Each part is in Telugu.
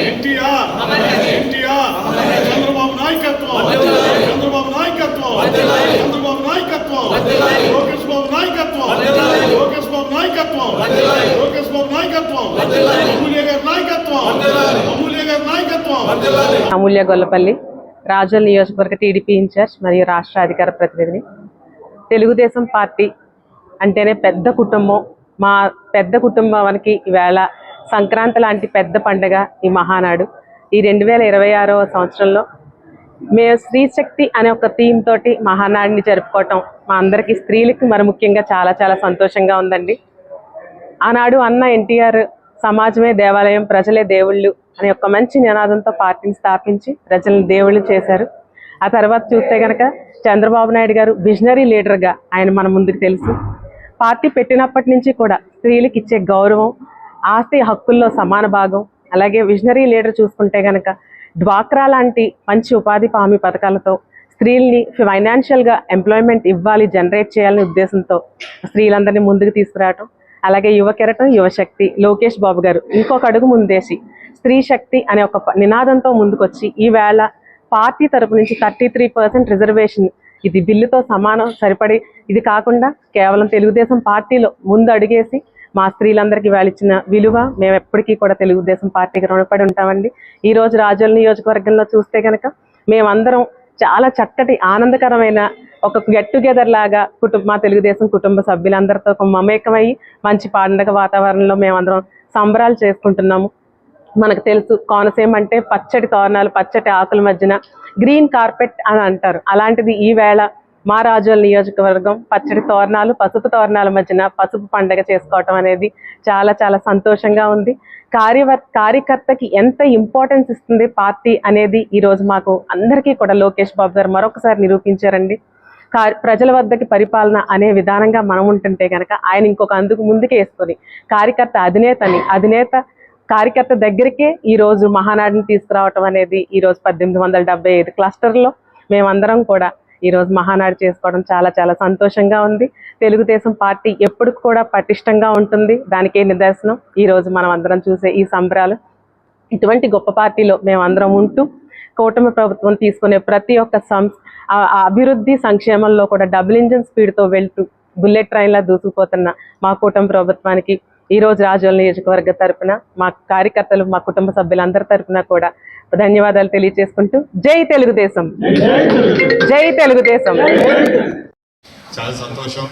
ఎన్టీఆర్ చంద్రబాబు నాయకత్వం, చంద్రబాబు నాయకత్వం, చంద్రబాబు నాయకత్వం, లోకేష్ బాబు నాయకత్వం, లోకేష్ బాబు నాయకత్వం, లోకేష్ బాబు నాయకత్వం, అమూల్య గారి నాయకత్వం, అమూల్య గారి నాయకత్వం. అమూల్య గొల్లపల్లి, రాజోల్ నియోజకవర్గ టీడీపీ ఇన్ఛార్జ్ మరియు రాష్ట్ర అధికార ప్రతినిధిని. తెలుగుదేశం పార్టీ అంటేనే పెద్ద కుటుంబం. మా పెద్ద కుటుంబానికి ఈవేళ సంక్రాంతి లాంటి పెద్ద పండుగ ఈ మహానాడు. ఈ 2026వ సంవత్సరంలో మేము స్త్రీ శక్తి అనే ఒక థీమ్ తోటి మహానాడిని జరుపుకోవటం మా అందరికీ స్త్రీలకి మరి ముఖ్యంగా చాలా చాలా సంతోషంగా ఉందండి. ఆనాడు అన్న ఎన్టీఆర్ సమాజమే దేవాలయం, ప్రజలే దేవుళ్ళు అనే ఒక మంచి నినాదంతో పార్టీని స్థాపించి ప్రజలను దేవుళ్ళు చేశారు. ఆ తర్వాత చూస్తే కనుక చంద్రబాబు నాయుడు గారు విజనరీ లీడర్గా ఆయన మన ముందుకు తెలుసు. పార్టీ పెట్టినప్పటి నుంచి కూడా స్త్రీలకు ఇచ్చే గౌరవం, ఆస్తి హక్కుల్లో సమాన భాగం, అలాగే విజనరీ లీడర్ చూసుకుంటే కనుక డ్వాక్రా లాంటి మంచి ఉపాధి హామీ పథకాలతో స్త్రీల్ని ఫైనాన్షియల్గా ఎంప్లాయ్మెంట్ ఇవ్వాలి, జనరేట్ చేయాలనే ఉద్దేశంతో స్త్రీలందరినీ ముందుకు తీసుకురావటం. అలాగే యువ కెరటం, యువశక్తి లోకేష్ బాబు గారు ఇంకొక అడుగు ముందేసి స్త్రీ శక్తి అనే ఒక నినాదంతో ముందుకొచ్చి ఈవేళ పార్టీ తరపు నుంచి 33% రిజర్వేషన్, ఇది బిల్లుతో సమానం సరిపడి, ఇది కాకుండా కేవలం తెలుగుదేశం పార్టీలో ముందు అడిగేసి మా స్త్రీలందరికీ వాళ్ళు ఇచ్చిన విలువ మేము ఎప్పటికీ కూడా తెలుగుదేశం పార్టీకి రుణపడి ఉంటామండి. ఈరోజు రాజోల్ నియోజకవర్గంలో చూస్తే కనుక మేమందరం చాలా చక్కటి ఆనందకరమైన ఒక గెట్ టుగెదర్ లాగా మా తెలుగుదేశం కుటుంబ సభ్యులందరితో ఒక మమేకమయ్యి మంచి పండగ వాతావరణంలో మేమందరం సంబరాలు చేసుకుంటున్నాము. మనకు తెలుసు కోనసీమ అంటే పచ్చటి తోరణాలు, పచ్చటి ఆకుల మధ్యన గ్రీన్ కార్పెట్ అని అంటారు. అలాంటిది ఈవేళ మా రాజోల్ నియోజకవర్గం పచ్చడి తోరణాలు, పసుపు తోరణాల మధ్యన పసుపు పండగ చేసుకోవటం అనేది చాలా చాలా సంతోషంగా ఉంది. కార్యకర్తకి ఎంత ఇంపార్టెన్స్ ఇస్తుంది పార్టీ అనేది ఈరోజు మాకు అందరికీ కూడా లోకేష్ బాబు గారు మరొకసారి నిరూపించారండి. ప్రజల వద్దకి పరిపాలన అనే విధానంగా మనం ఉంటుంటే కనుక ఆయన ఇంకొక అందుకు ముందుకే వేసుకొని అధినేత కార్యకర్త దగ్గరికే ఈరోజు మహానాడిని తీసుకురావటం అనేది ఈరోజు 1875 క్లస్టర్లో మేమందరం కూడా ఈరోజు మహానాడు చేసుకోవడం చాలా చాలా సంతోషంగా ఉంది. తెలుగుదేశం పార్టీ ఎప్పుడు కూడా పటిష్టంగా ఉంటుంది, దానికే నిదర్శనం ఈరోజు మనం అందరం చూసే ఈ సంబరాలు. ఇటువంటి గొప్ప పార్టీలో మేమందరం ఉంటూ కూటమి ప్రభుత్వం తీసుకునే ప్రతి ఒక్క అభివృద్ధి సంక్షేమంలో కూడా డబుల్ ఇంజిన్ స్పీడ్తో వెళ్తూ బుల్లెట్ ట్రైన్లా దూసుకుపోతున్న మా కూటమి ప్రభుత్వానికి ఈరోజు రాజోల్ నియోజకవర్గ తరపున మా కార్యకర్తలు, మా కుటుంబ సభ్యులందరి తరపున కూడా ధన్యవాదాలు తెలియజేసుకుంటూ జై తెలుగుదేశం, జై తెలుగుదేశం. చాలా సంతోషం.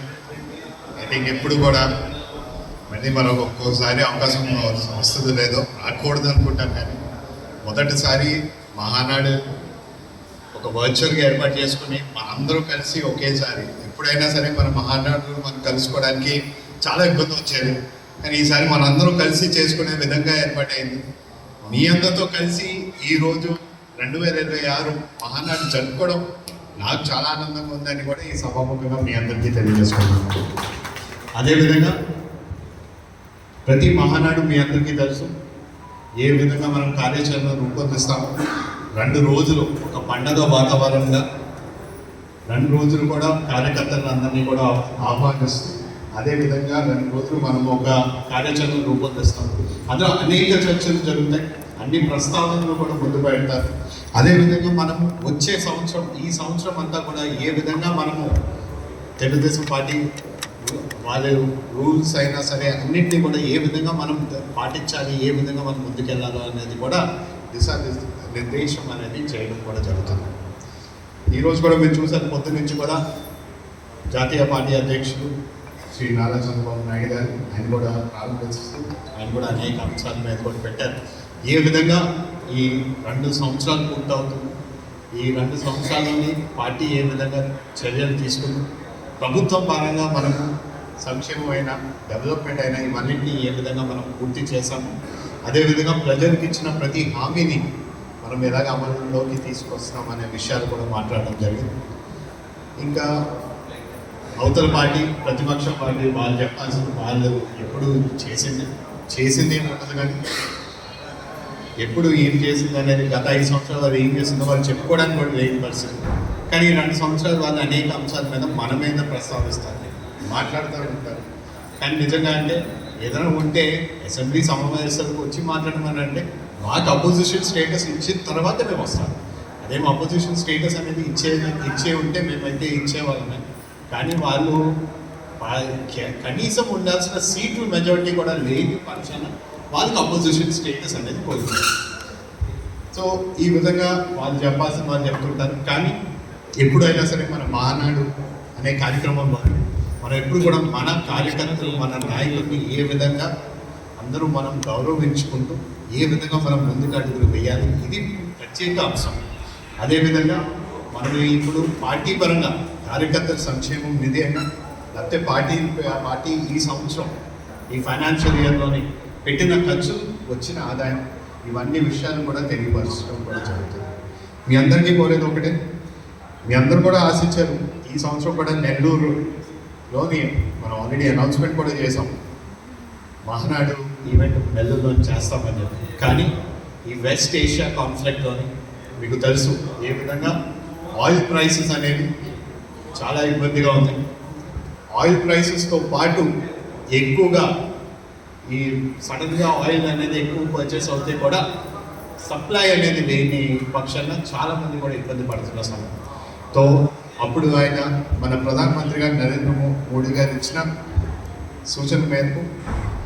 ఐ థింక్ ఎప్పుడు కూడా మళ్ళీ మనకు ఒక్కోసారి అవకాశం వస్తుంది లేదో రాకూడదు అనుకుంటాను, కానీ మొదటిసారి మహానాడు ఒక వర్చువల్గా ఏర్పాటు చేసుకుని మనందరూ కలిసి ఒకేసారి, ఎప్పుడైనా సరే మన మహానాడు మనం కలుసుకోవడానికి చాలా ఇబ్బంది వచ్చేది, కానీ ఈసారి మనందరం కలిసి చేసుకునే విధంగా ఏర్పాటైంది. మీ అందరితో కలిసి ఈరోజు 2026 మహానాడు జరుపుకోవడం నాకు చాలా ఆనందంగా ఉందని కూడా ఈ సభాముఖంగా మీ అందరికీ తెలియజేసుకున్నాను. అదేవిధంగా ప్రతి మహానాడు మీ అందరికీ తెలుసు ఏ విధంగా మనం కార్యాచరణ రూపొందిస్తాము. 2 రోజులు ఒక పండగ వాతావరణంగా 2 రోజులు కూడా కార్యకర్తలందరినీ కూడా ఆహ్వానిస్తూ అదేవిధంగా 2 రోజులు మనం ఒక కార్యాచరణ రూపొందిస్తాం. అందులో అనేక చర్చలు జరుగుతాయి, అన్ని ప్రస్తావనలు కూడా ముందు పెడతారు. అదేవిధంగా మనము వచ్చే సంవత్సరం, ఈ సంవత్సరం అంతా కూడా ఏ విధంగా మనము తెలుగుదేశం పార్టీ వాళ్ళ రూల్స్ అయినా సరే అన్నింటినీ కూడా ఏ విధంగా మనం పాటించాలి, ఏ విధంగా మనం ముందుకెళ్ళాలో అనేది కూడా నిర్దేశం అనేది చేయడం కూడా జరుగుతుంది. ఈరోజు కూడా మీరు చూసారు, పొద్దు నుంచి కూడా జాతీయ పార్టీ అధ్యక్షులు శ్రీ నారా చంద్రబాబు నాయుడు గారు ఆయన కూడా ప్రారంభిస్తూ ఆయన కూడా అనేక అంశాల మీద కూడా పెట్టారు. ఏ విధంగా ఈ 2 సంవత్సరాలు పూర్తవుతుంది, ఈ 2 సంవత్సరాలని పార్టీ ఏ విధంగా చర్యలు తీసుకుంది, ప్రభుత్వం పరంగా మనము సంక్షేమమైన డెవలప్మెంట్ అయినా ఇవన్నింటినీ ఏ విధంగా మనం పూర్తి చేశాము, అదేవిధంగా ప్రజలకు ఇచ్చిన ప్రతి హామీని మనం ఎలాగ అమలులోకి తీసుకొస్తున్నాం అనే విషయాలు కూడా మాట్లాడడం జరిగింది. ఇంకా అవతల పార్టీ, ప్రతిపక్ష పార్టీ వాళ్ళు చెప్పాల్సింది వాళ్ళు ఎప్పుడు చేసింది ఏమి ఉండదు, కానీ ఎప్పుడు ఏం చేసింది అనేది గత 5 సంవత్సరాలు వాళ్ళు ఏం చేసిందో వాళ్ళు చెప్పుకోవడానికి కూడా లేని పరిస్థితి. కానీ 2 సంవత్సరాలు వాళ్ళు అనేక అంశాల మీద మన మీద ప్రస్తావిస్తారు, మాట్లాడుతూ ఉంటారు. కానీ నిజంగా అంటే ఏదైనా ఉంటే అసెంబ్లీ సమావేశాలకు వచ్చి మాట్లాడమనంటే మాకు అపోజిషన్ స్టేటస్ ఇచ్చిన తర్వాత మేము వస్తాం. అదేం అపోజిషన్ స్టేటస్ అనేది ఇచ్చే ఉంటే మేమైతే ఇచ్చేవాళ్ళమే. కానీ వాళ్ళు కనీసం ఉండాల్సిన సీట్లు మెజారిటీ కూడా లేని పక్షాన వాళ్ళకి అపోజిషన్ స్టేటస్ అనేది కోల్పోయింది. సో ఈ విధంగా వాళ్ళు చెప్పాల్సిన వాళ్ళు చెప్తుంటారు. కానీ ఎప్పుడైనా సరే మన మహానాడు అనే కార్యక్రమం మనం ఎప్పుడు కూడా మన కార్యకర్తలు మన నాయకుల్ని ఏ విధంగా అందరూ మనం గౌరవించుకుంటూ ఏ విధంగా మనం ముందుకు అడుగులు వేయాలి, ఇది ప్రత్యేక అంశం. అదేవిధంగా మనం ఇప్పుడు పార్టీ పరంగా కార్యకర్తల సంక్షేమం నిధి అయినా లేకపోతే పార్టీ ఈ సంవత్సరం ఈ ఫైనాన్షియల్ ఇయర్లోని పెట్టిన ఖర్చులు వచ్చిన ఆదాయం ఇవన్నీ విషయాలు కూడా తెలియపరచడం కూడా జరుగుతుంది. మీ అందరికీ కోరేది ఒకటే, మీ అందరూ కూడా ఆశించారు. ఈ సంవత్సరం కూడా నెల్లూరులోని మనం ఆల్రెడీ అనౌన్స్మెంట్ కూడా చేసాం, మహానాడు ఈవెంట్ నెల్లూరులో చేస్తామని చెప్పి. కానీ ఈ వెస్ట్ ఏషియా కాన్ఫ్లిక్ట్లోని మీకు తెలుసు ఏ విధంగా ఆయిల్ ప్రైసెస్ అనేవి చాలా ఇబ్బందిగా ఉంది. ఆయిల్ ప్రైసెస్తో పాటు ఎక్కువగా ఈ సడన్గా ఆయిల్ అనేది ఎక్కువ పర్చేస్ అవుతే కూడా సప్లై అనేది లేని పక్షంగా చాలామంది కూడా ఇబ్బంది పడుతున్న సమయంతో అప్పుడు ఆయన మన ప్రధానమంత్రి గారు నరేంద్ర మోడీ గారు ఇచ్చిన సూచన మేరకు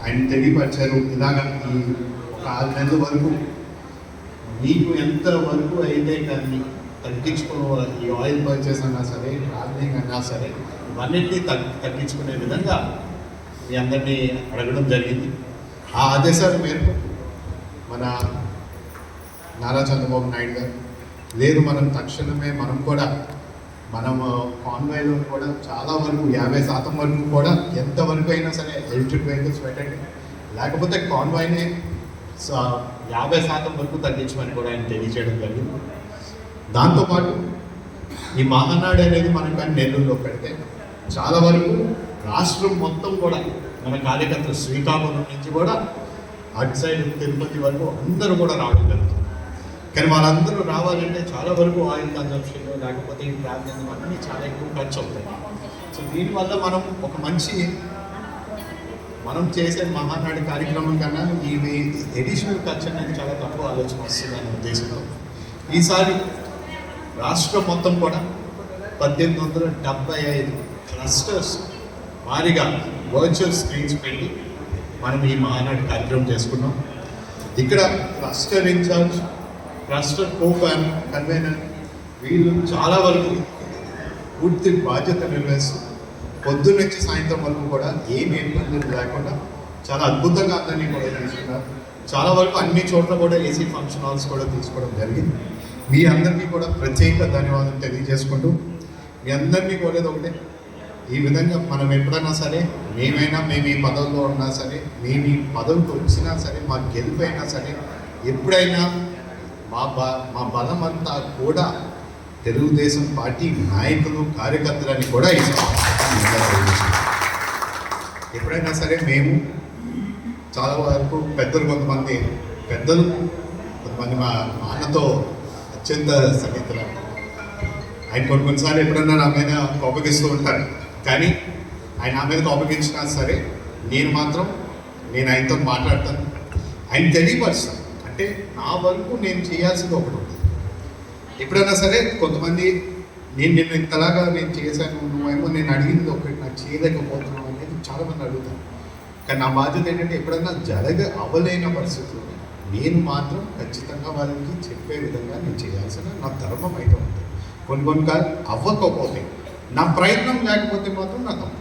ఆయన తెలియపరిచారు. ఇలాగా ఈ ఒక 6 నెలల వరకు మీకు ఎంత వరకు అయితే కానీ తగ్గించుకోవాలి, ఈ ఆయిల్ పర్చేస్ అన్నా సరే, ట్రావెలింగ్ అన్నా సరే, ఇవన్నింటినీ తగ్గించుకునే విధంగా మీ అందరినీ అడగడం జరిగింది. ఆ ఆదేశాల మేరకు మన నారా చంద్రబాబు నాయుడు గారు లేదు మనం తక్షణమే మనం కూడా కాన్వాయ్లో కూడా చాలా వరకు 50% వరకు కూడా ఎంతవరకు అయినా సరే ఎలక్ట్రిక్ వెహికల్స్ పెట్టండి, లేకపోతే కాన్వాయ్నే 50% వరకు తగ్గించమని కూడా ఆయన తెలియజేయడం జరిగింది. దాంతోపాటు ఈ మహానాడు అనేది మనం కానీ నెల్లూరులో పెడితే చాలా వరకు రాష్ట్రం మొత్తం కూడా మన కార్యకర్తలు శ్రీకాకుళం నుంచి కూడా అటు సైడ్ తిరుపతి వరకు అందరూ కూడా రావడం జరుగుతుంది. కానీ వాళ్ళందరూ రావాలంటే చాలా వరకు ఆయిల్ కన్జంప్షన్ లేకపోతే ఈ ట్రావెలింగ్ అన్నీ చాలా ఎక్కువ ఖర్చు అవుతాయి. సో దీనివల్ల మనం చేసే మహానాడు కార్యక్రమం కన్నా ఇది ఎడిషనల్ ఖర్చు అనేది చాలా తక్కువ ఆలోచన వస్తుంది అనే ఉద్దేశంతో ఈసారి రాష్ట్రం మొత్తం కూడా 1875 క్లస్టర్స్ వారిగా వర్చువల్ స్క్రీన్స్ పెట్టి మనం ఈ మహానాడు కార్యక్రమం చేసుకున్నాం. ఇక్కడ క్లస్టర్ ఇన్ఛార్జ్, క్లస్టర్ కన్వీనర్ వీళ్ళు చాలా వరకు పూర్తి బాధ్యత నిర్వహిస్తూ పొద్దున్న నుంచి సాయంత్రం వరకు కూడా ఏమి ఇబ్బందులు లేకుండా చాలా అద్భుతంగా అందరినీ కూడా తీసుకున్నారు. చాలా వరకు అన్ని చోట్ల కూడా ఏసీ ఫంక్షన్ హాల్స్ కూడా తీసుకోవడం జరిగింది. మీ అందరికీ కూడా ప్రత్యేక ధన్యవాదాలు తెలియజేసుకుంటూ మీ అందరినీ కోరేది ఒకటే, ఈ విధంగా మనం ఎప్పుడైనా సరే మేము ఈ పదవిలో ఉన్నా సరే, మేము ఈ పదవికి వచ్చినా సరే, మా గెలుపు అయినా సరే, ఎప్పుడైనా మా బలం అంతా కూడా తెలుగుదేశం పార్టీ నాయకులు కార్యకర్తలని కూడా ఎప్పుడైనా సరే మేము చాలా వరకు కొంతమంది మా నాన్నతో అత్యంత సన్నిహితులు. ఆయన కొన్నిసార్లు ఎప్పుడన్నా నా మీద కోపగిస్తూ ఉంటారు. కానీ ఆయన నా మీద కోపగించినా సరే నేను ఆయనతో మాట్లాడతాను, ఆయన తెలియపరుస్తాను. అంటే నా వరకు నేను చేయాల్సింది ఒకటి ఉంటుంది. ఎప్పుడైనా సరే కొంతమంది నేను ఇంతలాగా నేను చేశాను, నువ్వేమో నేను అడిగింది ఒకటి నాకు చేయలేకపోతున్నావు అనేది చాలామంది అడుగుతాను. కానీ నా బాధ్యత ఏంటంటే ఎప్పుడైనా అవ్వలేని పరిస్థితుల్లో నేను మాత్రం ఖచ్చితంగా వాళ్ళకి చెప్పే విధంగా నేను చేయాల్సిన నా ధర్మం అయితే ఉంటుంది. కొన్నిసార్లు అవ్వకపోతే నా ప్రయత్నం లేకపోతే మాత్రం నా తప్పు,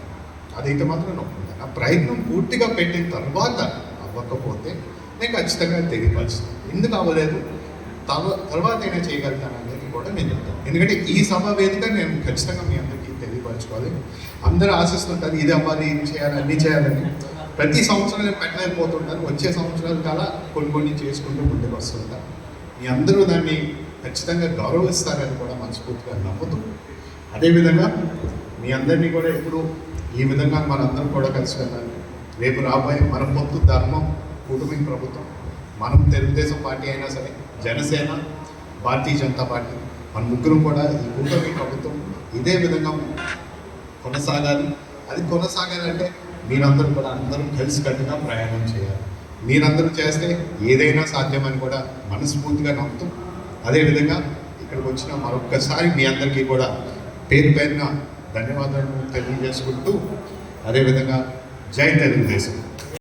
అదైతే మాత్రం నొప్పుంటాను. నా ప్రయత్నం పూర్తిగా పెట్టిన తర్వాత అవ్వకపోతే నేను ఖచ్చితంగా తెలియపరుస్తాను. ఎందుకు అవ్వలేదు తర్వాత అయినా చేయగలుగుతాను అనేది కూడా నేను చెప్తాను. ఎందుకంటే ఈ సభ వేదిక నేను ఖచ్చితంగా మీ అందరికీ తెలియపరచుకోవాలి. అందరూ ఆశిస్తుంటారు ఇది అవ్వాలి, ఇది చేయాలి, అన్నీ చేయాలని. ప్రతి సంవత్సరం నేను పెట్టలేకపోతుంటాను. వచ్చే సంవత్సరాల కల్లా కొన్ని చేసుకుంటూ ముందుకు వస్తుంటాను. మీ అందరూ దాన్ని ఖచ్చితంగా గౌరవిస్తారని కూడా మనస్ఫూర్తిగా నమ్ముతూ, అదేవిధంగా మీ అందరినీ కూడా ఎప్పుడు ఈ విధంగా మనందరం కూడా కలిసి వెళ్ళాలి. రేపు రాబోయే మన పొత్తు ధర్మం కూటమి ప్రభుత్వం, మనం తెలుగుదేశం పార్టీ అయినా సరే, జనసేన, భారతీయ జనతా పార్టీ, మన ముగ్గురు కూడా ఈ కూటమి ప్రభుత్వం ఇదే విధంగా కొనసాగాలి. అది కొనసాగాలంటే మీరందరూ కూడా అందరూ కలిసికట్టుగా ప్రయాణం చేయాలి. మీరందరూ చేస్తే ఏదైనా సాధ్యమని కూడా మనస్ఫూర్తిగా నమ్ముతూ, అదేవిధంగా ఇక్కడికి వచ్చిన మరొక్కసారి మీ అందరికీ కూడా పేరు పేరున ధన్యవాదాలు తెలియజేసుకుంటూ, అదేవిధంగా జై తెలుగుదేశం.